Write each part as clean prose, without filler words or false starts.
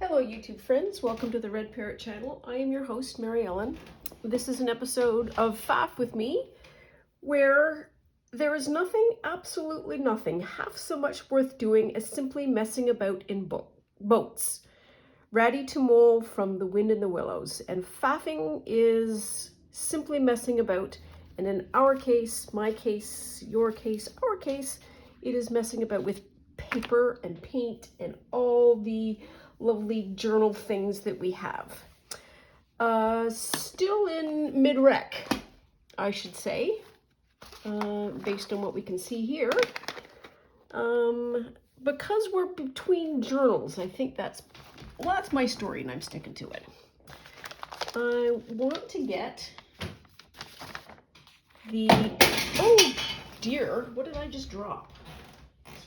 Hello YouTube friends, welcome to the Red Parrot channel. I am your host, Mary Ellen. This is an episode of Faff with me, where there is nothing, absolutely nothing, half so much worth doing as simply messing about in boats. Ratty to mole from the wind and the willows. And faffing is simply messing about, and in our case, my case, your case, our case, it is messing about with paper and paint and all the lovely journal things that we have. Still in mid-rec, I should say, based on what we can see here. Because we're between journals, I think that's my story and I'm sticking to it. I want to get the, oh dear, what did I just drop?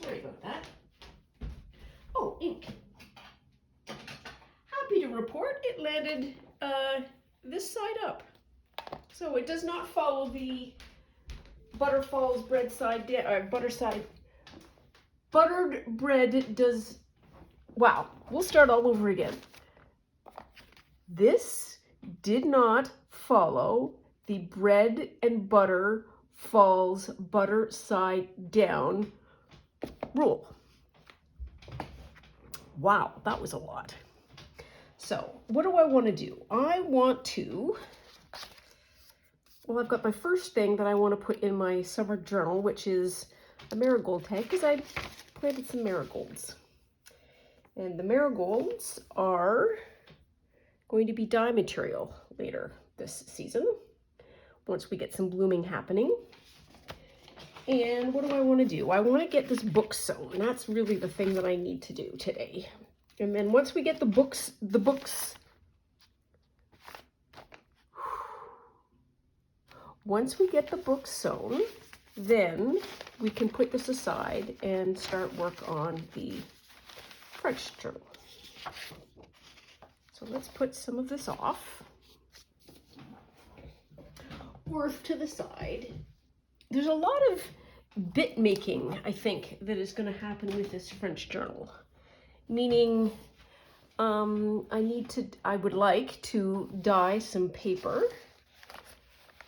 Sorry about that. Oh, ink. Happy to report it landed this side up. So it does not follow the Butterfalls bread side down, or butter side. Buttered bread does, wow, we'll start all over again. This did not follow the bread and butter falls butter side down rule. Wow, that was a lot. So what do I want to do? I want to, well, I've got my first thing that I want to put in my summer journal, which is a marigold tag, because I planted some marigolds. And the marigolds are going to be dye material later this season, once we get some blooming happening. And what do I want to do? I want to get this book sewn. That's really the thing that I need to do today. And then once we get the books sewn, then we can put this aside and start work on the French journal. So let's put some of this off, or to the side. There's a lot of bit making, I think, that is going to happen with this French journal. Meaning, I would like to dye some paper.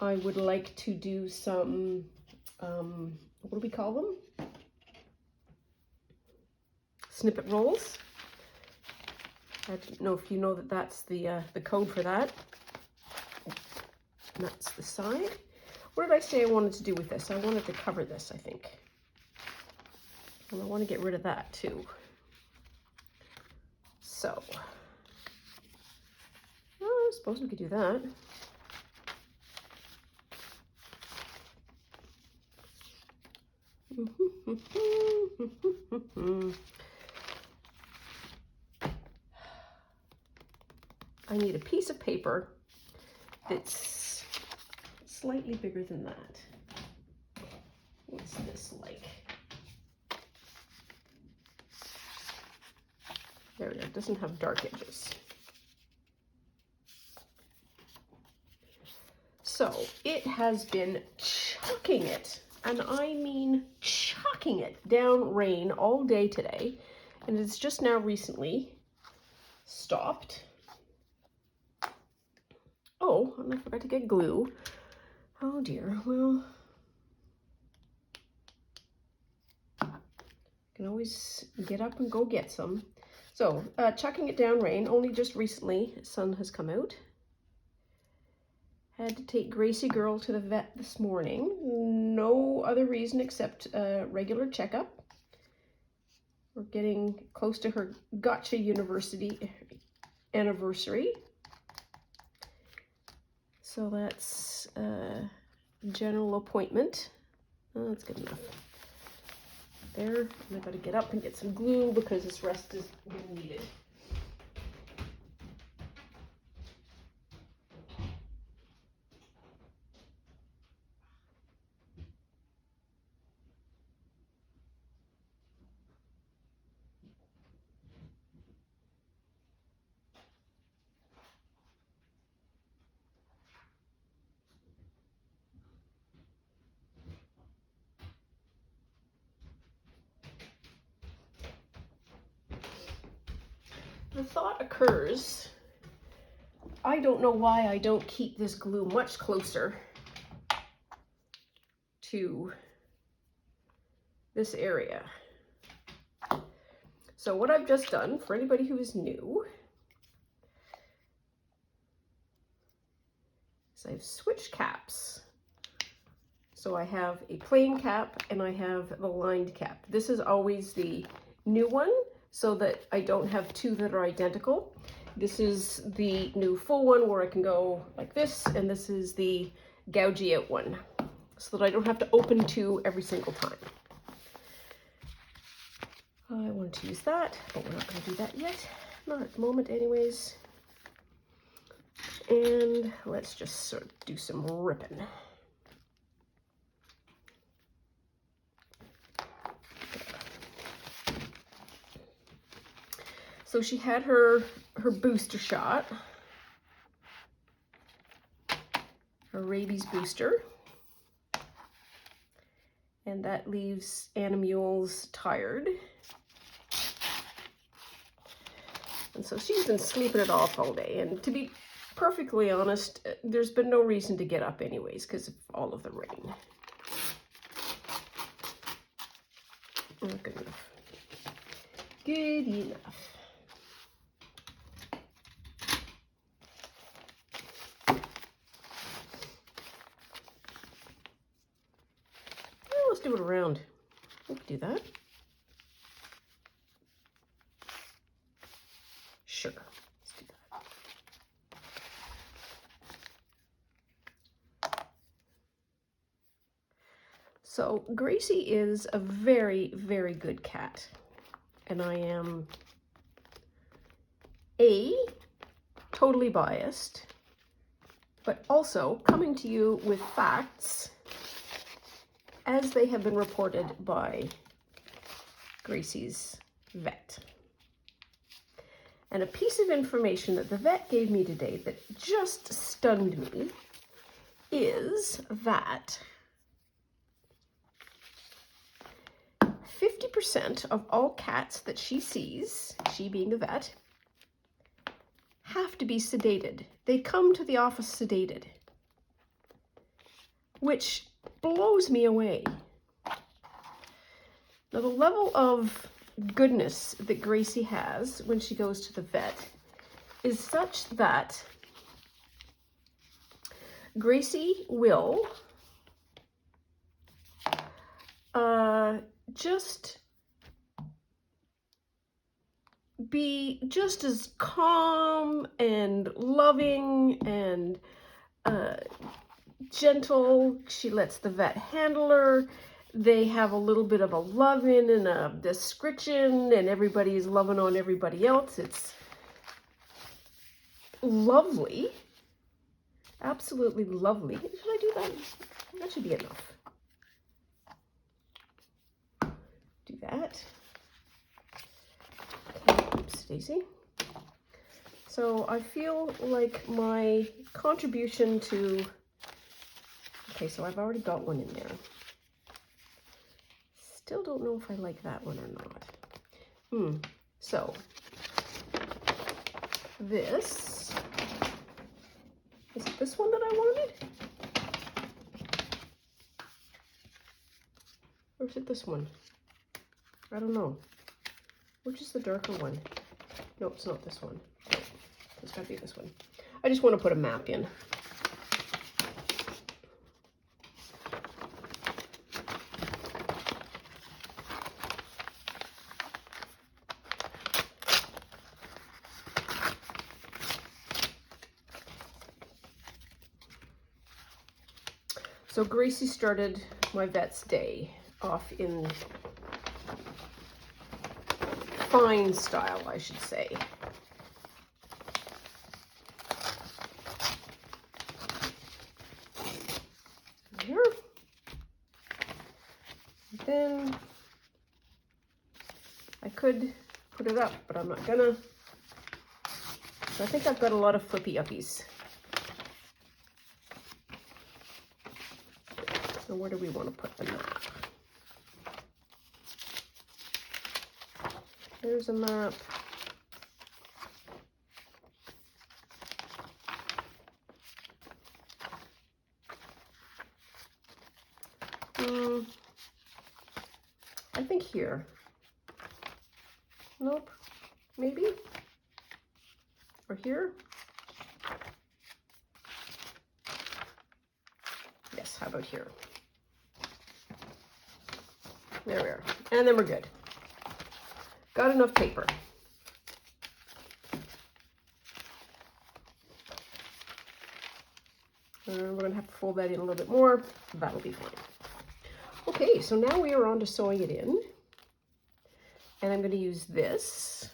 I would like to do some, what do we call them? Snippet rolls. I don't know if you know that that's the code for that. And that's the side. What did I say I wanted to do with this? I wanted to cover this, I think. And I want to get rid of that too. So, I suppose we could do that. I need a piece of paper that's slightly bigger than that. What's this like? There we go, it doesn't have dark edges. So it has been chucking it, and I mean chucking it down rain all day today, and it's just now recently stopped. Oh, and I forgot to get glue. Oh dear, well, can always get up and go get some. So, chucking it down rain, only just recently, sun has come out. Had to take Gracie girl to the vet this morning. No other reason except a regular checkup. We're getting close to her Gotcha University anniversary. So that's a general appointment. Oh, that's good enough. There, and I've got to get up and get some glue because this rest is needed. the thought occurs, I don't know why I don't keep this glue much closer to this area. So what I've just done, for anybody who is new, is I've switched caps. So I have a plain cap and I have the lined cap. This is always the new one so that I don't have two that are identical. This is the new full one where I can go like this, and this is the gougey out one so that I don't have to open two every single time. I want to use that, but we're not going to do that yet. Not at the moment anyways. And let's just sort of do some ripping. So she had her booster shot, her rabies booster, and that leaves Animules tired. And so she's been sleeping it off all day. And to be perfectly honest, there's been no reason to get up anyways because of all of the rain. Good enough. Good enough. Well, let's do it around. We can do that. Sure. Let's do that. So Gracie is a very, very good cat. And I am totally biased, but also coming to you with facts as they have been reported by Gracie's vet. And a piece of information that the vet gave me today that just stunned me is that 50% of all cats that she sees, she being the vet, have to be sedated. They come to the office sedated, which blows me away. Now, the level of goodness that Gracie has when she goes to the vet is such that Gracie will just be just as calm and loving and gentle. She lets the vet handle her. They have a little bit of a love-in and a description, and everybody's loving on everybody else. It's lovely. Absolutely lovely. Should I do that? That should be enough. Do that. Okay, oops, Daisy. So I feel like my contribution to... Okay, so I've already got one in there. Still don't know if I like that one or not. So this, is it this one that I wanted? Or is it this one? I don't know. Which is the darker one? No, it's not this one. No, it's gotta be this one. I just want to put a map in. So Gracie started my vet's day off in fine style, I should say. Here. Then I could put it up, but I'm not gonna. So I think I've got a lot of flippy uppies. So where do we want to put the map? There's a map. here. Nope. Maybe? Or here? Yes, how about here? There we are. And then we're good. Got enough paper. We're going to have to fold that in a little bit more. That'll be fine. Okay, so now we are on to sewing it in. And I'm going to use this.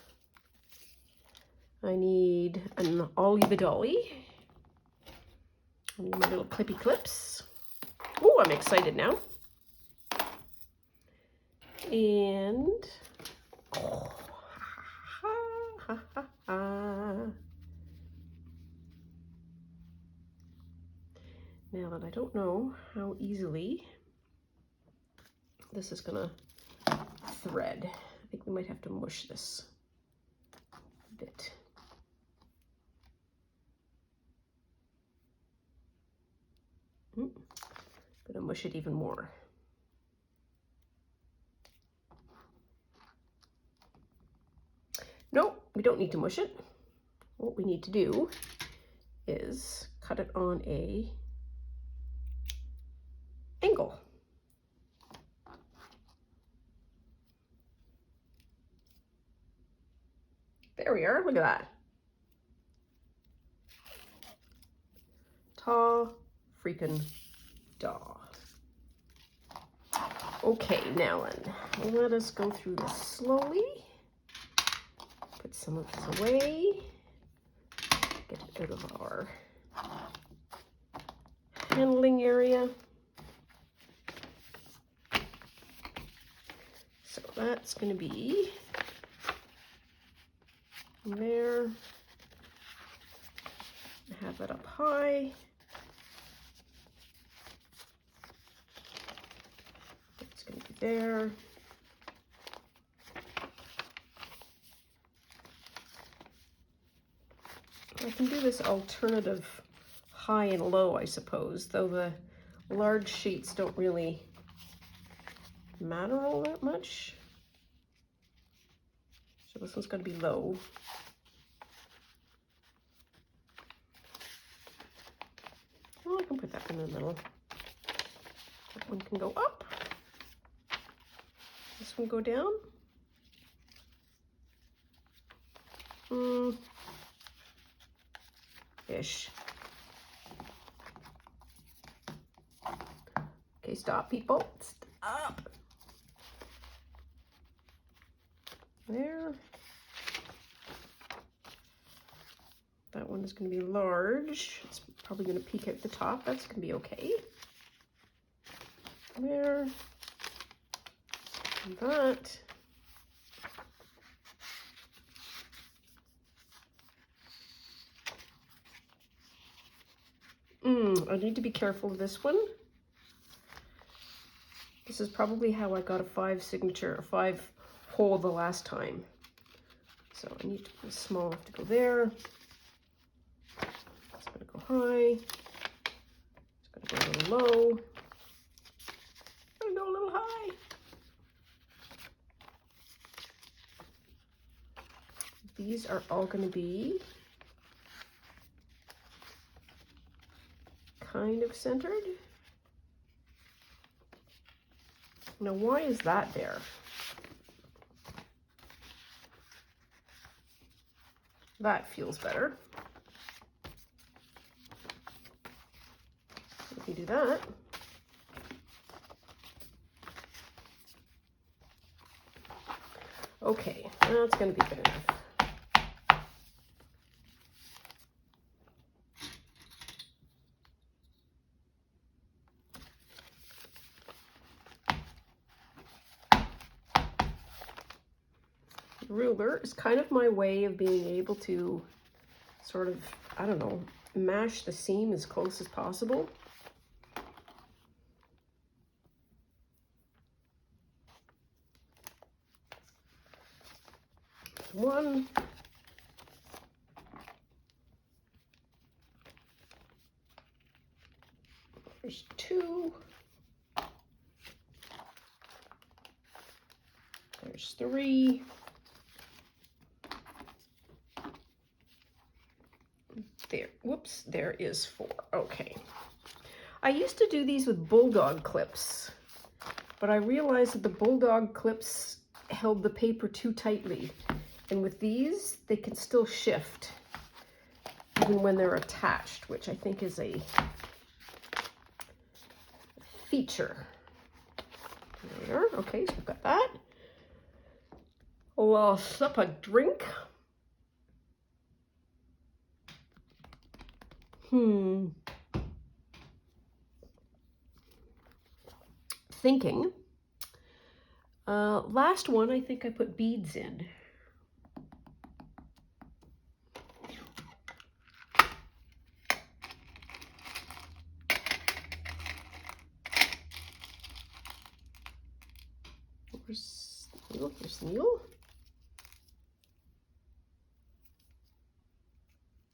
I need an Ollie Dolly. I need my little clippy clips. Oh, I'm excited now. And oh, ha, ha, ha, ha. Now that I don't know how easily this is gonna thread, I think we might have to mush this a bit. Gonna mush it even more. No, we don't need to mush it. What we need to do is cut it on a angle. There we are, look at that. Ta freaking da. Okay, now then, let us go through this slowly. Put some of this away. Get it out of our handling area. So that's going to be there. Have that up high. It's going to be there. I can do this alternative high and low, I suppose, though the large sheets don't really matter all that much. So this one's going to be low. Well, I can put that in the middle. That one can go up. This one go down. Ish. Okay, stop, people. Stop. There. That one is going to be large. It's probably going to peek out the top. That's going to be okay. There. And that. I need to be careful of this one. This is probably how I got a 5 hole the last time. So I need to go small enough to go there. It's going to go high. It's going to go a little low. It's going to go a little high. These are all going to be kind of centered. Now, why is that there? That feels better. If you do that, okay, that's going to be good enough. Ruler is kind of my way of being able to sort of, I don't know, mash the seam as close as possible. One. There's two. 3. There, whoops, there is 4. Okay. I used to do these with bulldog clips, but I realized that the bulldog clips held the paper too tightly. And with these, they can still shift even when they're attached, which I think is a feature. There, okay, so we've got that. I'll sup a drink. Thinking. Last one, I think I put beads in. There's Neil.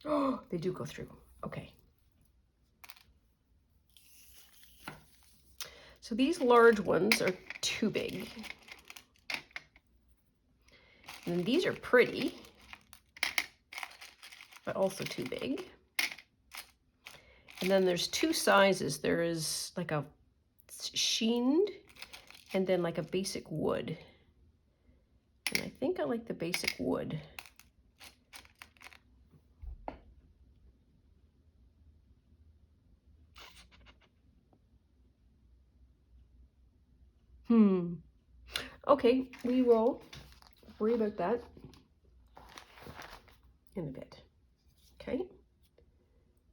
Oh, they do go through. Okay. So these large ones are too big. And these are pretty, but also too big. And then there's 2 sizes. There is like a sheened and then like a basic wood. And I think I like the basic wood. Okay, we will worry about that in a bit. Okay,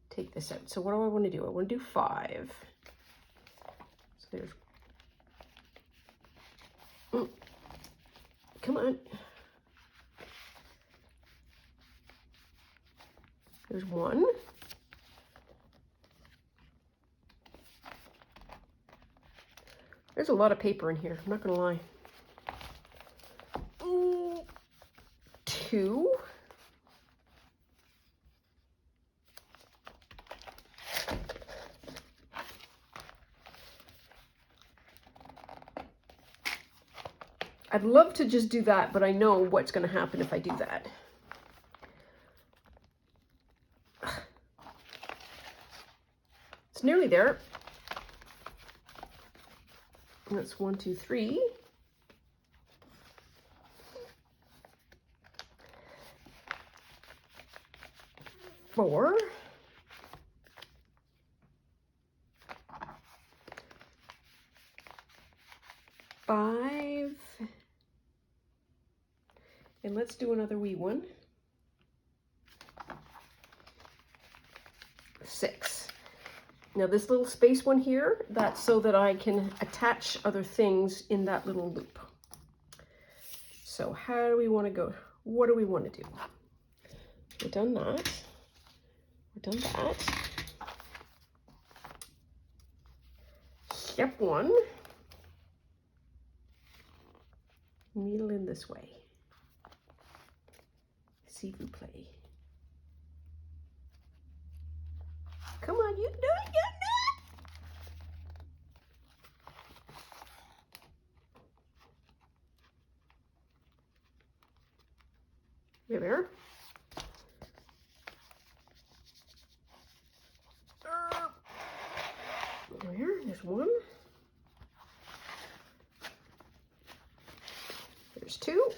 take this out. So what do I want to do? I want to do 5. So there's, come on. There's 1. There's a lot of paper in here, I'm not gonna lie. 2. I'd love to just do that, but I know what's gonna happen if I do that. It's nearly there. That's 1, 2, 3. 4. 5. And let's do another wee one. 6. Now this little space one here, that's so that I can attach other things in that little loop. So how do we want to go? What do we want to do? We've done that. We've done that. Step 1. Needle in this way. S'il vous plaît. Come on, you do it, you do it! There. There's 1. There's 2.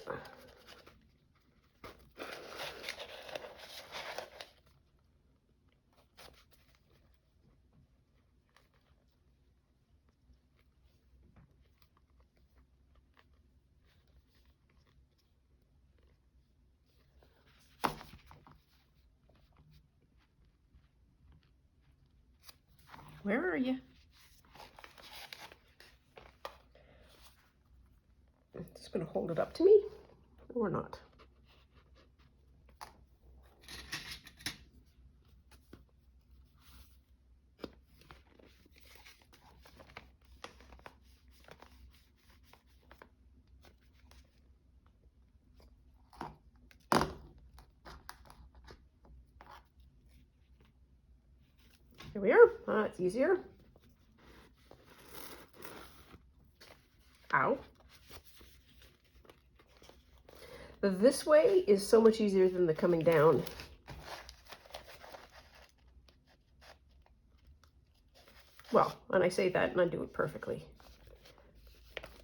Where are you? Just going to hold it up to me or not. Here we are. It's easier. Ow. this way is so much easier than the coming down. Well, and I say that and I do it perfectly.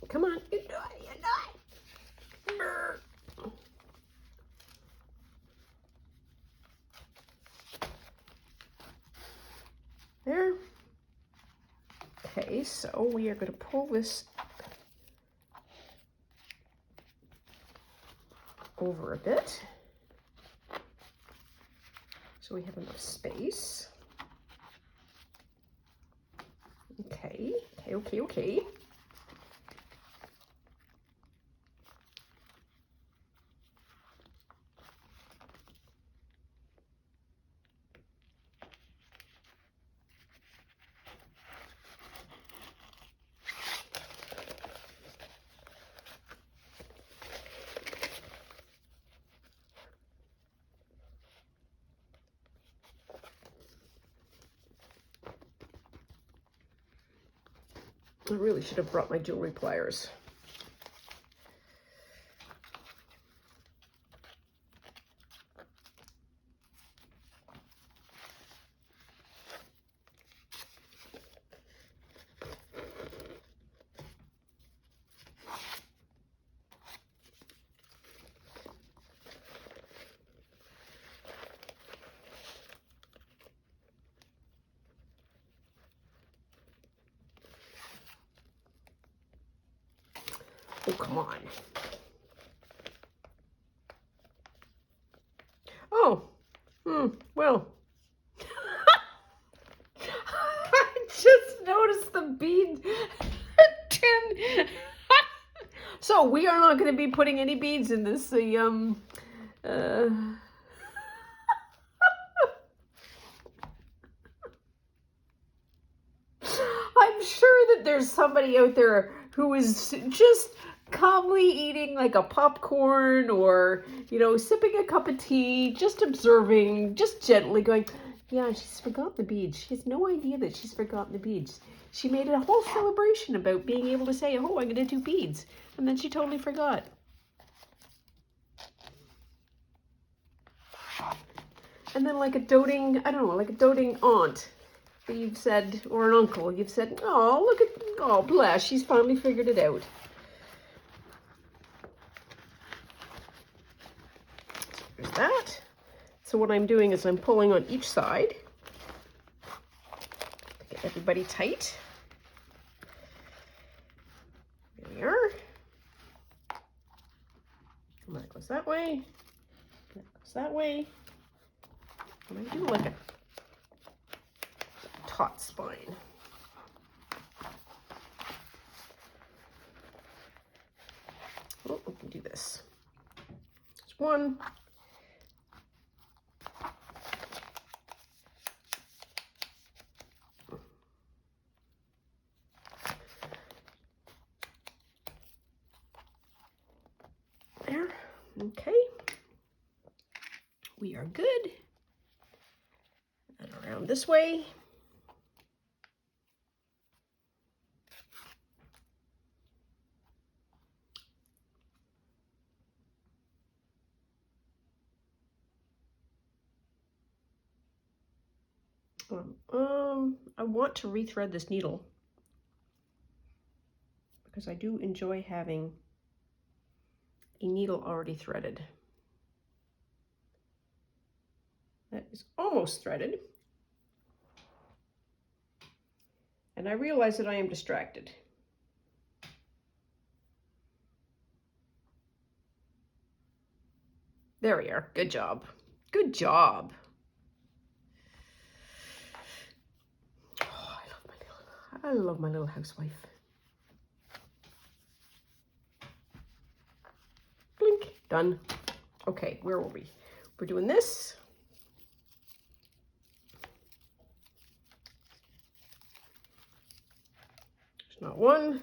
Come on, you do it, you do it. There. Okay, so we are going to pull this over a bit so we have enough space. Okay, okay, okay, okay. I really should have brought my jewelry pliers. Oh, come on. Oh, well. I just noticed the bead tin. So we are not going to be putting any beads in this. I'm sure that there's somebody out there who is just calmly eating like a popcorn or, you know, sipping a cup of tea, just observing, just gently going, yeah, she's forgotten the beads. She has no idea that she's forgotten the beads. She made a whole celebration about being able to say, oh, I'm going to do beads. And then she totally forgot. And then like a doting, I don't know, like a doting aunt that you've said, or an uncle, you've said, oh, look at, oh, bless, she's finally figured it out. So there's that. So what I'm doing is I'm pulling on each side to get everybody tight. There we are. And that goes that way. And that goes that way. And I do like a taut spine. Oh, we can do this. There's one. There. Okay. We are good. And around this way. I want to rethread this needle because I do enjoy having a needle already threaded. That is almost threaded. And I realize that I am distracted. There we are. Good job. Good job. Oh, I love my little housewife. Blink. Done. Okay, where were we? We're doing this. There's not one.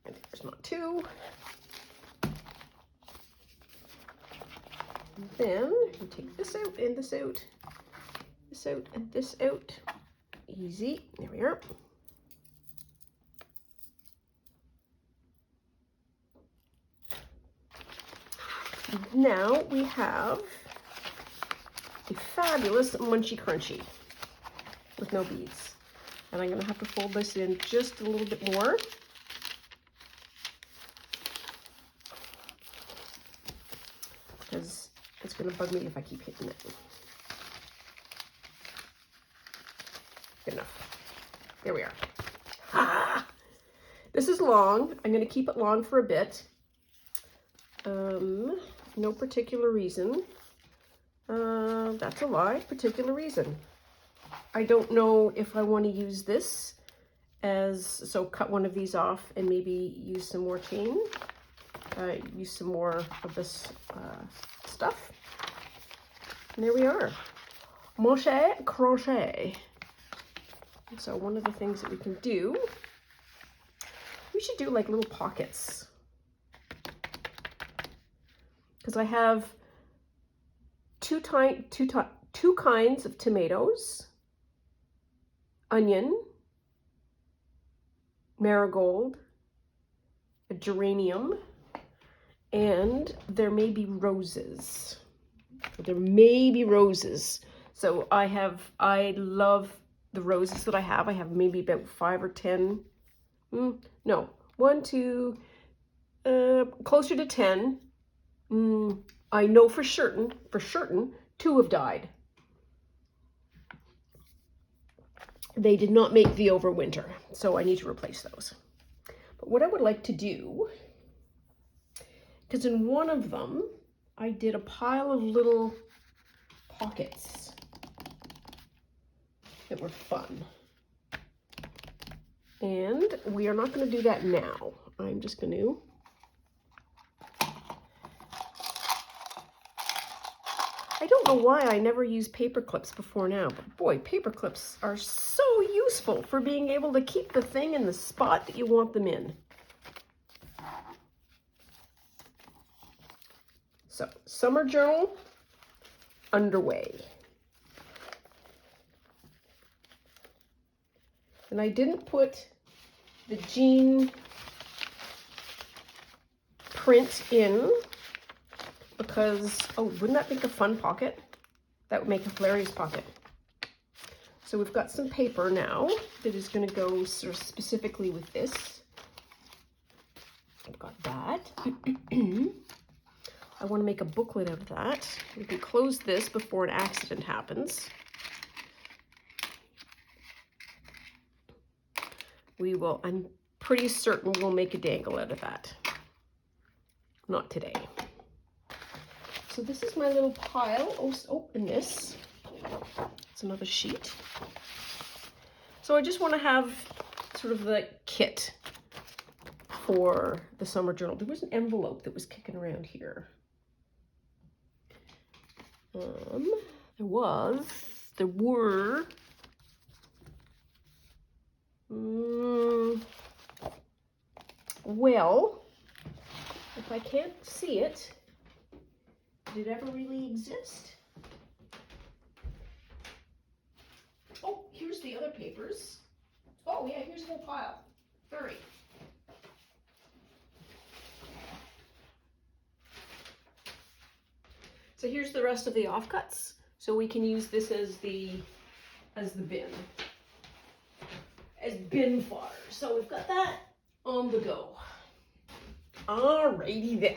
And there's not two. And then you take this out and this out, this out and this out. Easy. There we are. now we have a fabulous munchy crunchy with no beads. And I'm going to have to fold this in just a little bit more. Because it's going to bug me if I keep hitting it. Good enough. There we are. Ah! This is long. I'm going to keep it long for a bit. No particular reason. That's a lie. Particular reason. I don't know if I want to use this as, so cut one of these off and maybe use some more chain. Use some more of this stuff. And there we are. Crochet, crochet. So one of the things that we can do, we should do like little pockets. Because I have two kinds of tomatoes, onion, marigold, a geranium, and there may be roses. There may be roses. So I love the roses that I have. I have maybe about 5 or 10. No, 1, 2, closer to 10. I know for certain, 2 have died. They did not make the overwinter, so I need to replace those. But what I would like to do, because in one of them, I did a pile of little pockets that were fun. And we are not going to do that now. I'm just going to I don't know why I never used paper clips before now, but boy, paper clips are so useful for being able to keep the thing in the spot that you want them in. So, summer journal underway. And I didn't put the jean print in because, oh, wouldn't that make a fun pocket? That would make a hilarious pocket. So we've got some paper now that is going to go sort of specifically with this. I've got that. I want to make a booklet of that. We can close this before an accident happens. We will, I'm pretty certain we'll make a dangle out of that. Not today. So this is my little pile. Oh, open this. It's another sheet. So I just want to have sort of the kit for the summer journal. There was an envelope that was kicking around here. There were. Well, if I can't see it, did it ever really exist? Oh, here's the other papers. Oh yeah, here's a whole pile. 30. So here's the rest of the offcuts. So we can use this as the bin. As bin fodder. So we've got that on the go. Alrighty then.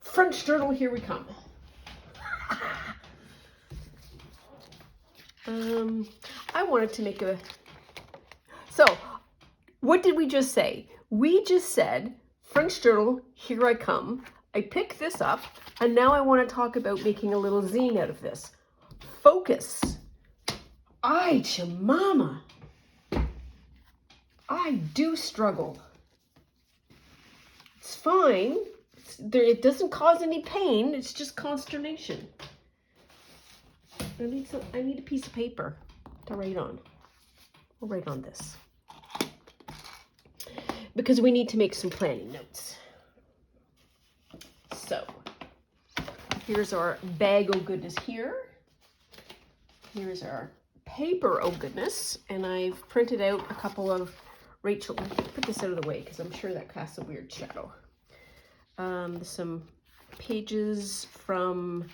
French journal, here we come. I wanted to make a... So, what did we just say? We just said, French journal, here I come. I picked this up, and now I want to talk about making a little zine out of this. Focus. Ay, chamama. I do struggle. It's fine. It doesn't cause any pain. It's just consternation. I need a piece of paper to write on. I'll write on this. Because we need to make some planning notes. So, here's our bag oh goodness here. Here's our paper oh goodness. And I've printed out a couple of Rachel. Put this out of the way because I'm sure that casts a weird shadow. some pages from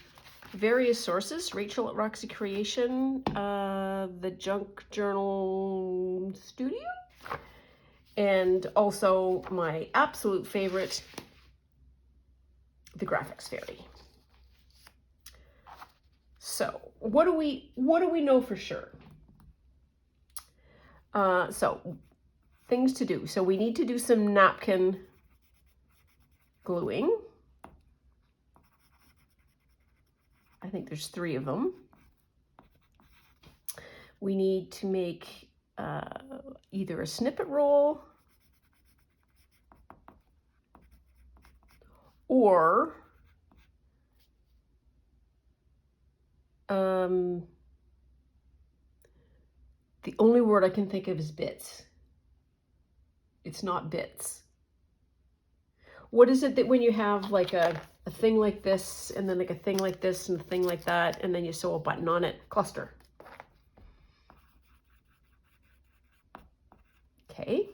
various sources. Rachel at Roxy Creation, the Junk Journal Studio, and also my absolute favorite, the Graphics Fairy. So what do we know for sure? So things to do. So we need to do some napkin gluing. I think there's 3 of them. We need to make either a snippet roll or the only word I can think of is bits. It's not bits. What is it that when you have like a thing like this, and then like a thing like this, and a thing like that, and then you sew a button on it? Cluster. Okay.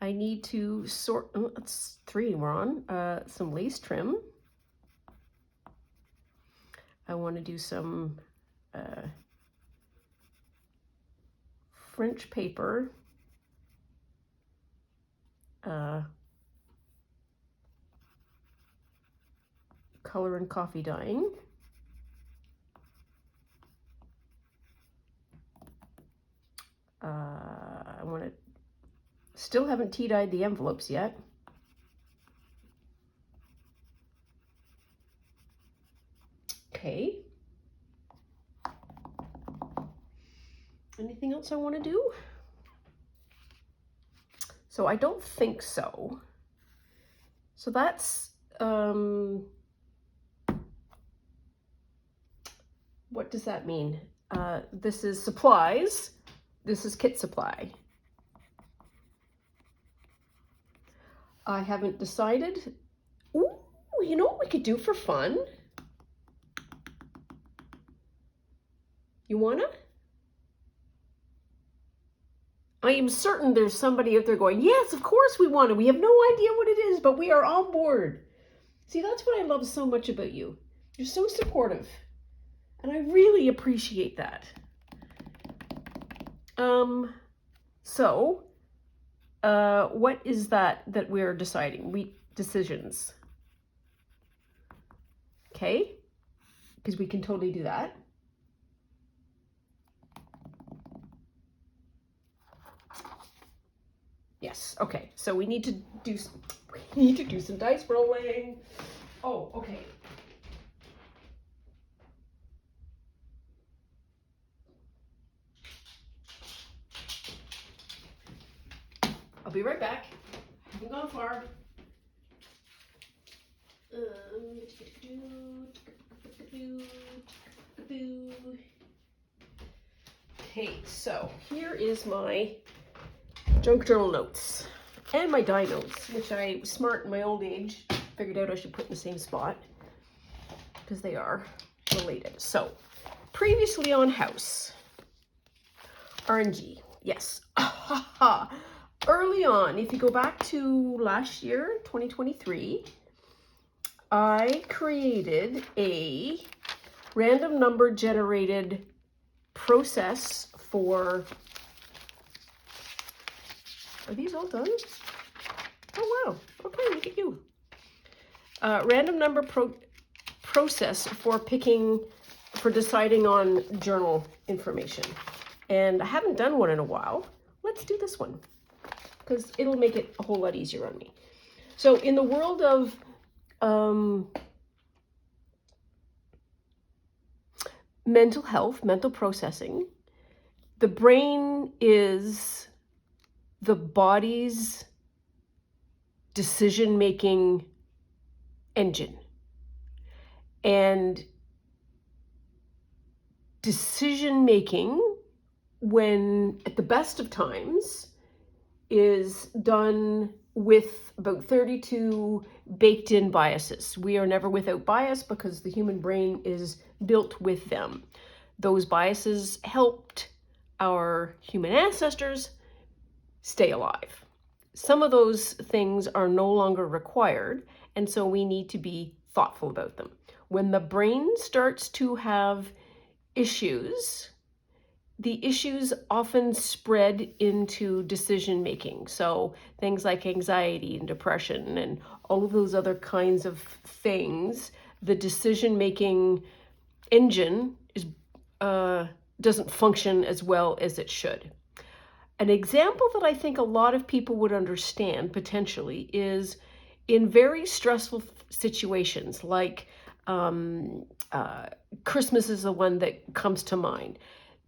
I need to sort, oh, that's 3 we're on, some lace trim. I want to do some French paper. Color and coffee dyeing. I want to, still haven't tea dyed the envelopes yet. Okay. Anything else I want to do? So I don't think so. So that's, what does that mean? This is supplies. This is kit supply. I haven't decided. Ooh, you know what we could do for fun? You wanna? I am certain there's somebody out there going, yes, of course we want to. We have no idea what it is, but we are on board. See, that's what I love so much about you. You're so supportive. And I really appreciate that. What is that we're deciding? Decisions. Okay? Because we can totally do that. Yes, okay. So we need to do some dice rolling. Oh, okay. I'll be right back. I haven't gone far. Okay, so here is my junk journal notes and my die notes, which I was smart in my old age, figured out I should put in the same spot because they are related. So, previously on House, RNG, yes. Early on, if you go back to last year, 2023, I created a random number generated process for, are these all done? Oh wow, okay, look at you. Random number process for deciding on journal information. And I haven't done one in a while. Let's do this one, because it'll make it a whole lot easier on me. So in the world of mental health, mental processing, the brain is the body's decision-making engine. And decision-making, when at the best of times, is done with about 32 baked-in biases. We are never without bias because the human brain is built with them. Those biases helped our human ancestors stay alive. some of those things are no longer required, and so we need to be thoughtful about them. When the brain starts to have issues, the issues often spread into decision making. So things like anxiety and depression and all of those other kinds of things, the decision making engine is doesn't function as well as it should. An example that I think a lot of people would understand potentially is in very stressful situations, like Christmas is the one that comes to mind.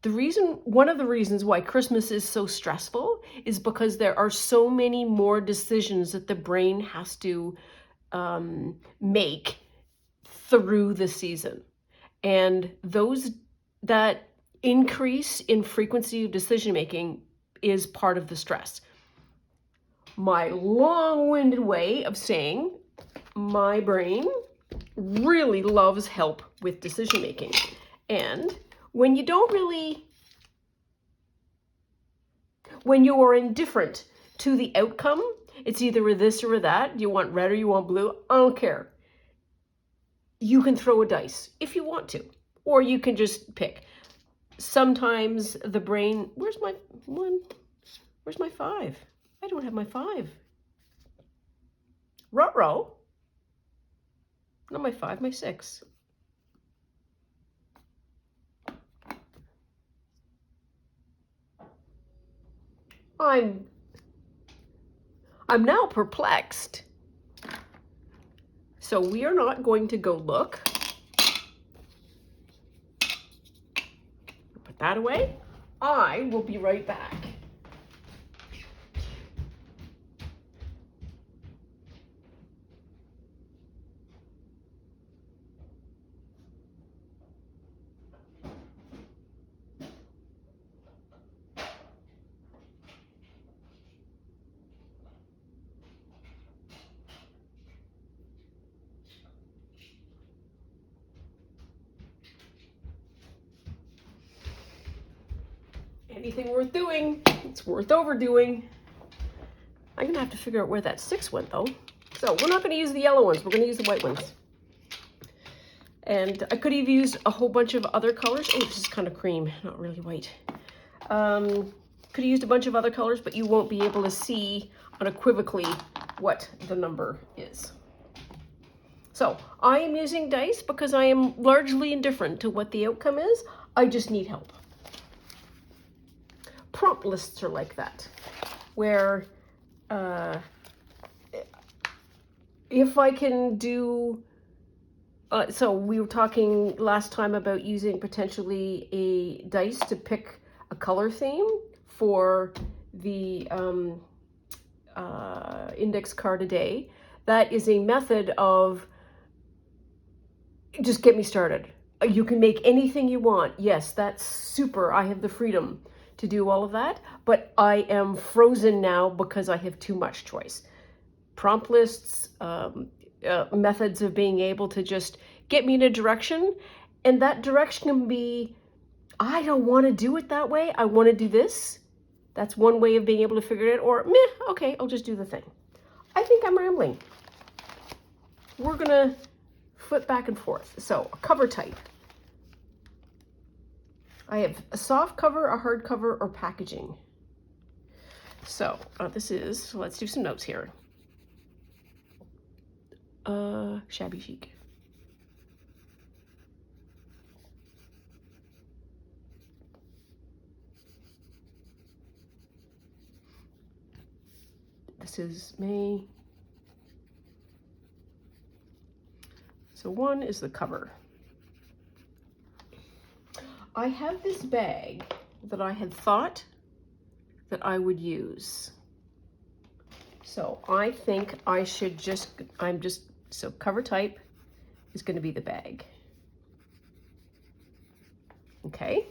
One of the reasons why Christmas is so stressful is because there are so many more decisions that the brain has to make through the season. And that increase in frequency of decision making is part of the stress. My long-winded way of saying my brain really loves help with decision making. And when you are indifferent to the outcome, it's either this or that. You want red or you want blue. I don't care. You can throw a dice if you want to, or you can just pick. Sometimes the brain, where's my 5? I don't have my 5. Ruh-roh. Not my 5, my 6. I'm now perplexed. So we are not going to go look. Put that away. I will be right back. Anything worth doing, it's worth overdoing. I'm going to have to figure out where that 6 went, though. So we're not going to use the yellow ones. We're going to use the white ones. And I could have used a whole bunch of other colors. Oh, this is kind of cream, not really white. Could have used a bunch of other colors, but you won't be able to see unequivocally what the number is. So I am using dice because I am largely indifferent to what the outcome is. I just need help. Prompt lists are like that, where if I can do, so we were talking last time about using potentially a dice to pick a color theme for the index card a day. That is a method of just get me started. You can make anything you want. Yes, that's super. I have the freedom to do all of that, but I am frozen now because I have too much choice. Prompt lists, methods of being able to just get me in a direction, and that direction can be, I don't want to do it that way, I want to do this. That's one way of being able to figure it out, or meh, okay, I'll just do the thing. I think I'm rambling. We're gonna flip back and forth. So, a cover type. I have a soft cover, a hard cover, or packaging. So let's do some notes here. Shabby chic. This is May. So 1 is the cover. I have this bag that I had thought that I would use. So I think I should so cover type is going to be the bag. Okay.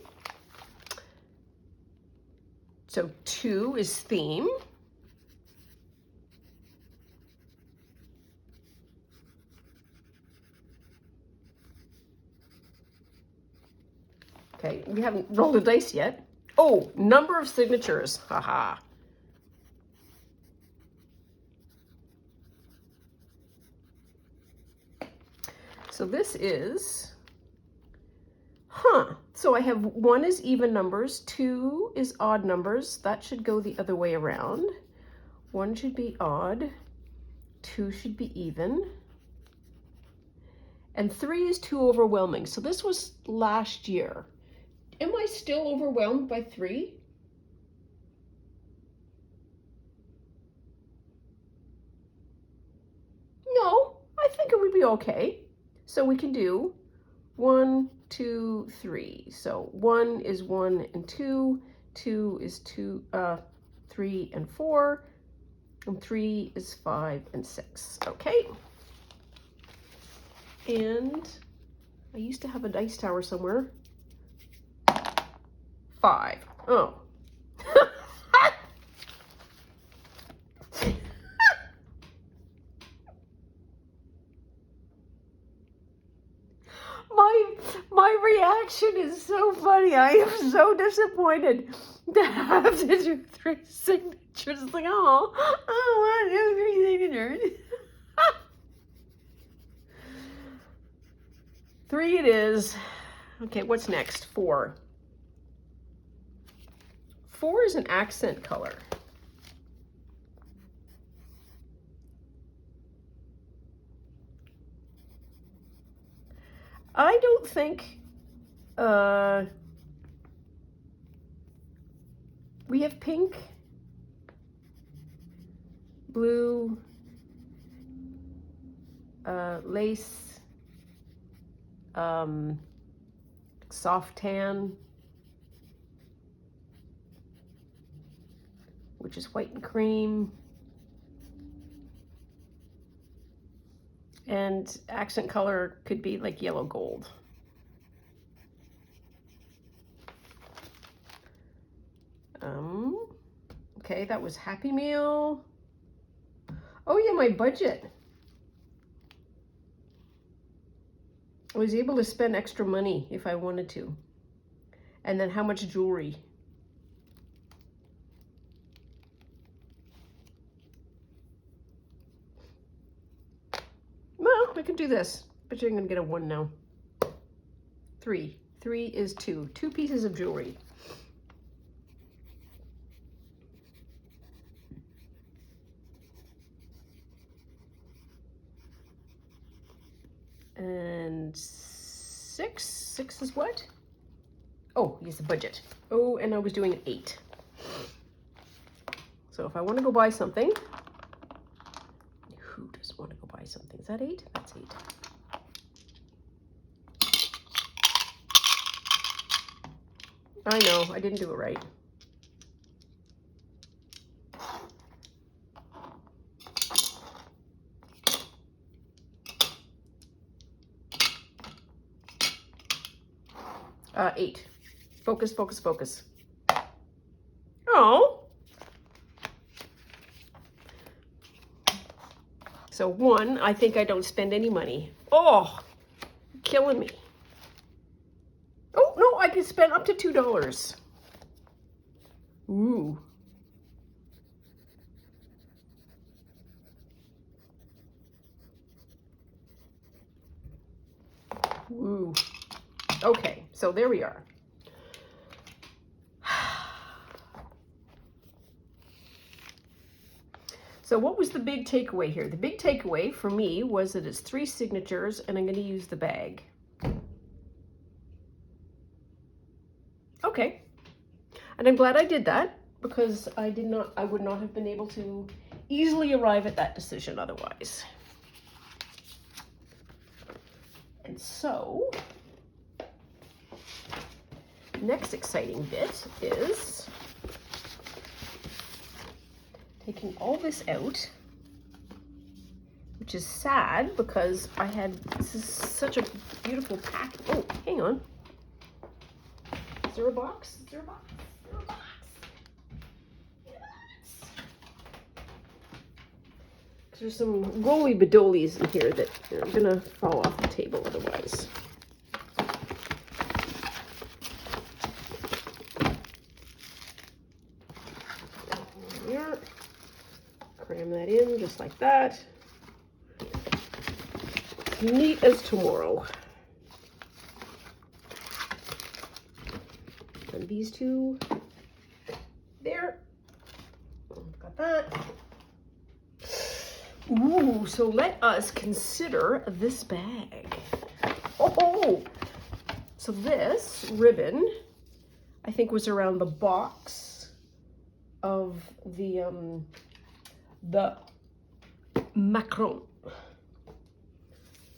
So 2 is theme. Okay, we haven't rolled a dice yet. Oh, number of signatures. Haha. So this is, so I have 1 is even numbers, 2 is odd numbers. That should go the other way around. 1 should be odd, 2 should be even, and 3 is too overwhelming. So this was last year. Am I still overwhelmed by 3? No, I think it would be okay. So we can do 1, 2, 3. So 1 is 1 and 2, 2 is 3 and 4, and 3 is 5 and 6. Okay. And I used to have a dice tower somewhere. 5. Oh. My reaction is so funny. I am so disappointed to have to do 3 signatures. It's like, oh, I don't want to do 3 signatures. 3 it is. Okay, what's next? 4. 4 is an accent color. I don't think we have pink, blue, lace, soft tan, which is white and cream, and accent color could be like yellow gold. Okay, that was Happy Meal. Oh yeah, my budget. I was able to spend extra money if I wanted to. And then how much jewelry? Well, I can do this, but you're gonna get a 1 now. 3. 3 is 2. 2 pieces of jewelry. And 6. 6 is what? Oh, yes, the budget. Oh, and I was doing an 8. So if I want to go buy something, who does want to go buy something? Is that 8? That's 8. I know, I didn't do it right. Eight. Focus, focus, focus. Oh. So 1, I think I don't spend any money. Oh, killing me. Oh, no, I can spend up to $2. Ooh. Ooh. Okay, so there we are. So what was the big takeaway here? The big takeaway for me was that it's 3 signatures and I'm going to use the bag. Okay. And I'm glad I did that because I would not have been able to easily arrive at that decision otherwise. And so, next exciting bit is taking all this out, which is sad because this is such a beautiful pack. Oh, hang on. Is there a box? Is there a box? Is there a box? Yes. There's some roly-badolies in here that are gonna fall off the table otherwise. Cram that in just like that. neat as tomorrow. And these two there. Got that. Ooh, so let us consider this bag. Oh, so this ribbon, I think, was around the box of the macaron.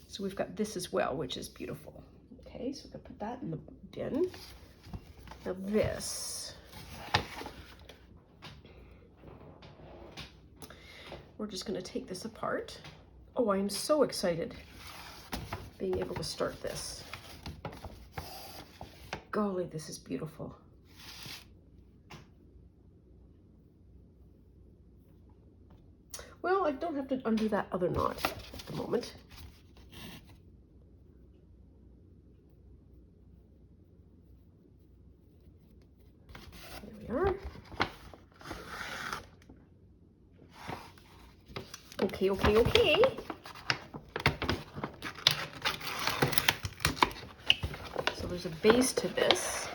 So we've got this as well, which is beautiful. Okay, so we're gonna put that in the bin. Now this, we're just gonna take this apart. Oh, I am so excited being able to start this. Golly, this is beautiful. Well, I don't have to undo that other knot at the moment. There we are. Okay, okay, okay. So there's a base to this.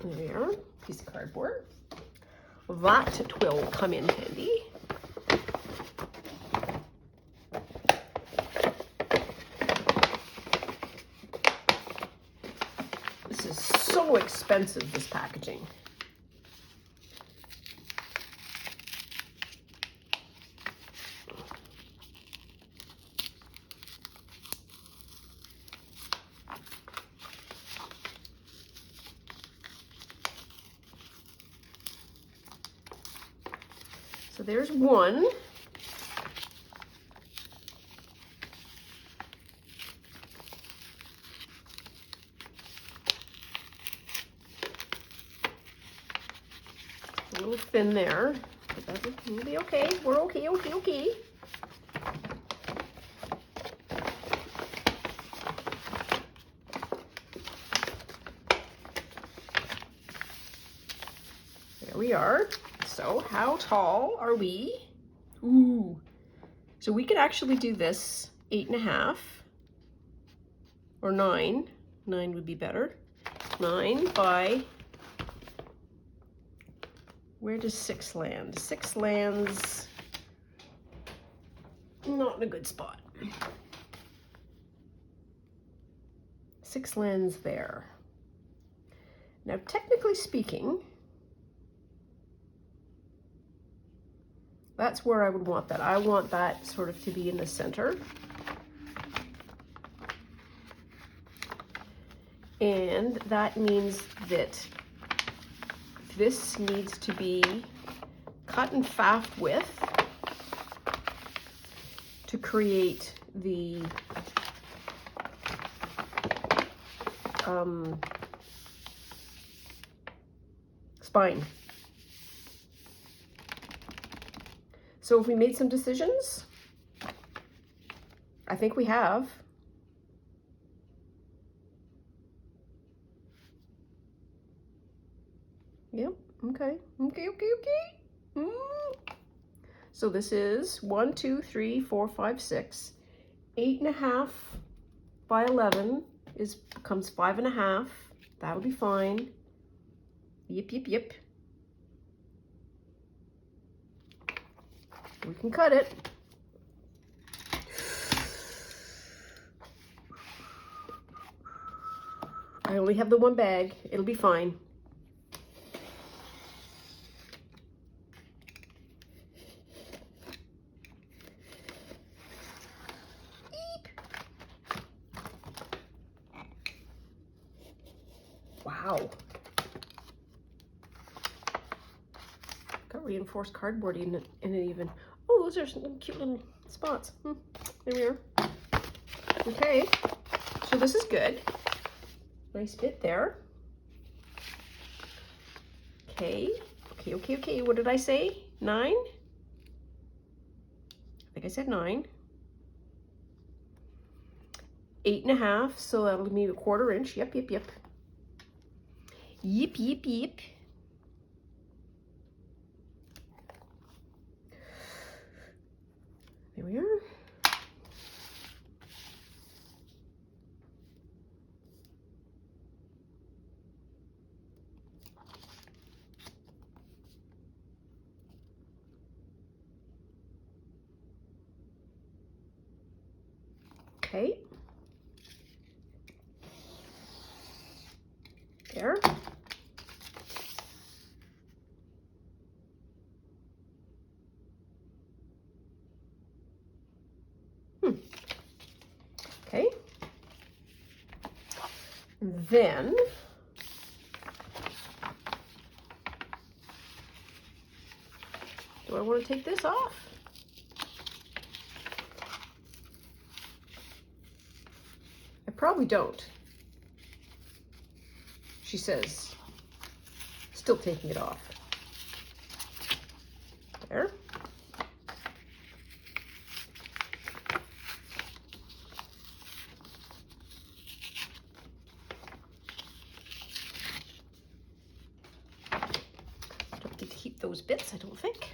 There we are, piece of cardboard. That will come in handy. This is so expensive, this packaging. So there's one. A little thin there, but that'll be okay. We're okay, okay, okay. There we are. So how tall are we? Ooh. So we could actually do this 8.5 or 9. 9 would be better. 9 by, where does 6 land? 6 lands not in a good spot. 6 lands there. Now, technically speaking, that's where I would want that. I want that sort of to be in the center. And that means that this needs to be cut and faffed with to create the spine. So have we made some decisions? I think we have. Yep, okay, okay, okay, okay. So this is 1, 2, 3, 4, 5, 6. 8.5 by 11 becomes 5.5. That would be fine. Yep, yep, yep. We can cut it. I only have the one bag. It'll be fine. Wow. Got reinforced cardboard in it even. Oh, those are some cute little spots. There we are. Okay, so this is good. Nice bit there. Okay, okay, okay, okay. What did I say? 9? I think I said 9. 8.5, so that'll give me a 1/4 inch. Yep, yep, yep. Yep, yep, yep. Okay. There. Okay. Then do I want to take this off? I probably don't. She says, still taking it off. There. Don't get to keep those bits, I don't think.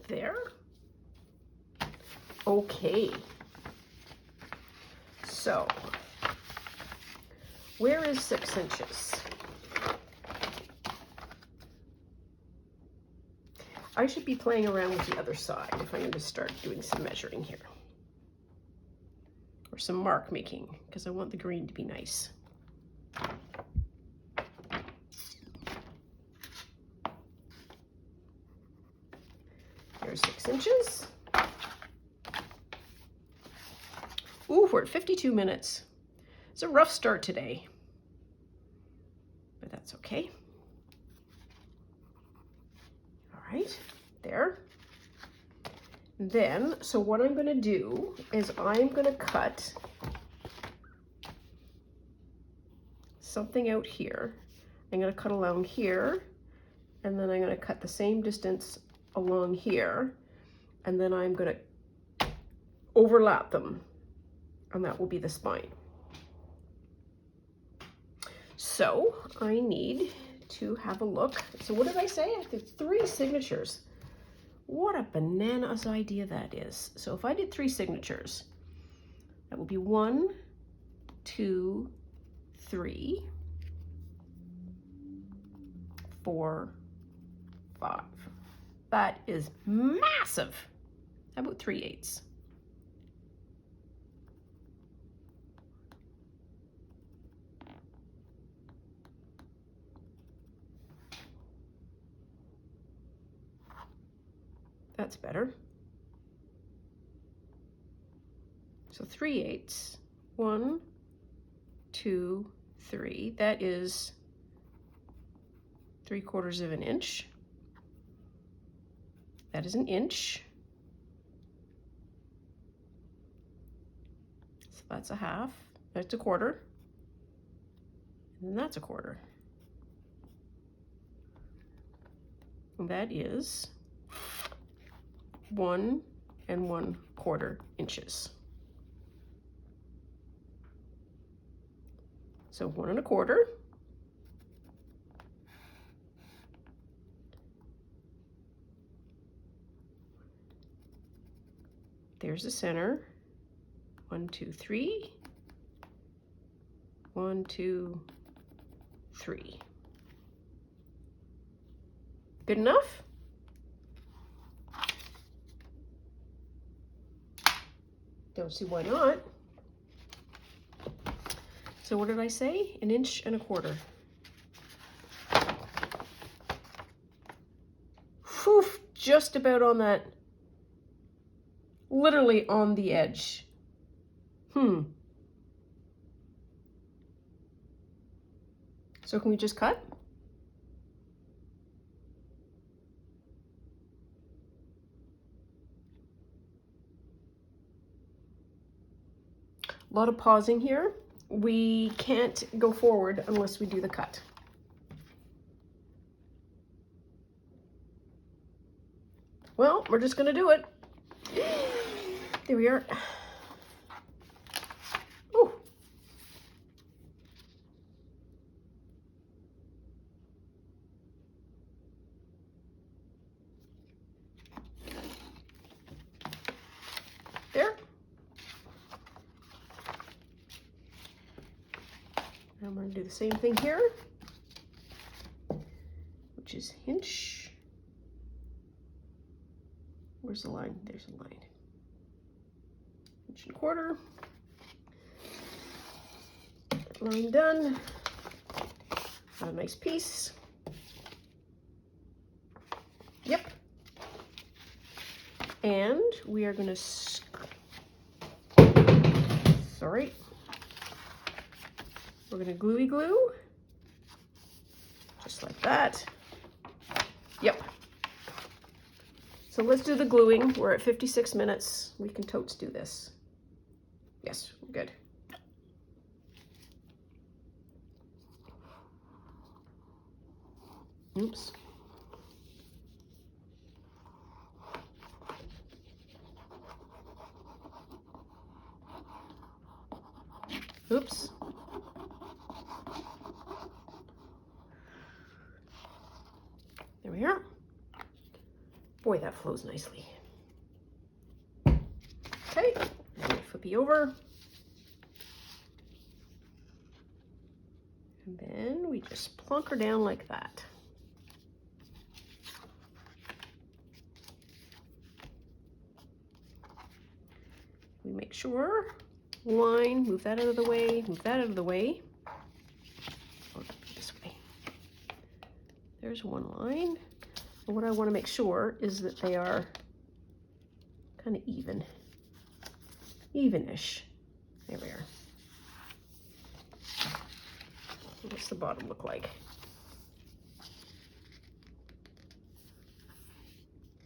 There. Okay. So, where is 6 inches? I should be playing around with the other side if I'm going to start doing some measuring here. Or some mark making, because I want the green to be nice. There's 6 inches. Ooh, we're at 52 minutes. It's a rough start today, but that's okay. All right, there. Then, so what I'm going to do is I'm going to cut something out here. I'm going to cut along here, and then I'm going to cut the same distance along here, and then I'm going to overlap them, and that will be the spine. So I need to have a look. So what did I say? I did 3 signatures. What a bananas idea that is. So if I did 3 signatures, that would be 1, 2, 3, 4, 5. That is massive. How about 3/8? That's better. So 3/8. 1, 2, 3. That is 3/4 of an inch. That is an inch. So that's a half. That's a quarter. And that's a quarter. And that is 1 1/4 inches. So 1 1/4. There's the center. 1, 2, 3. 1, 2, 3. Good enough? Don't see why not. So what did I say? 1 1/4 inches. Whew, just about on that, literally on the edge. So can we just cut? A lot of pausing here. We can't go forward unless we do the cut. Well, we're just going to do it. There we are. Ooh. There. the same thing here, which is inch. Where's the line? There's a line. 1.25 inch. Line done. Got a nice piece. Yep. And we are going to, sorry, we're going to gluey glue, just like that. Yep. So let's do the gluing. We're at 56 minutes. We can totes do this. Yes, we're good. Oops. Oops. There we are. Boy, that flows nicely. Okay, now flip you over. And then we just plunk her down like that. We make sure, line, move that out of the way, move that out of the way. Oh, this way. There's one line. And what I want to make sure is that they are kind of evenish. There we are. What's the bottom look like?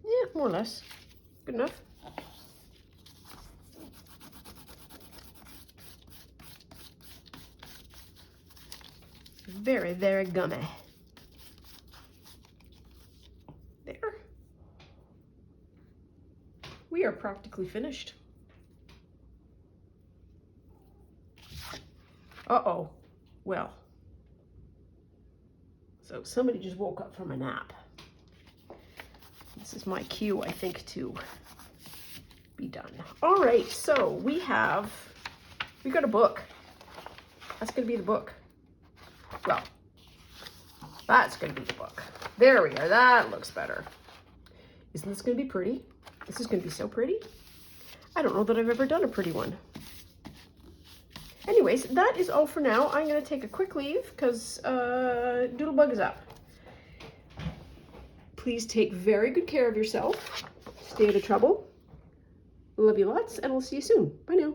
Yeah, more or less. Good enough. Very, very gummy. There. We are practically finished. Uh-oh. Well. So somebody just woke up from a nap. This is my cue, I think, to be done. All right, so we got a book. That's gonna be the book. Well, that's gonna be the book. There we are, that looks better. Isn't this gonna be pretty? This is gonna be so pretty. I don't know that I've ever done a pretty one. Anyways, that is all for now. I'm gonna take a quick leave because Doodlebug is up. Please take very good care of yourself. Stay out of trouble. Love you lots, and we'll see you soon. Bye now.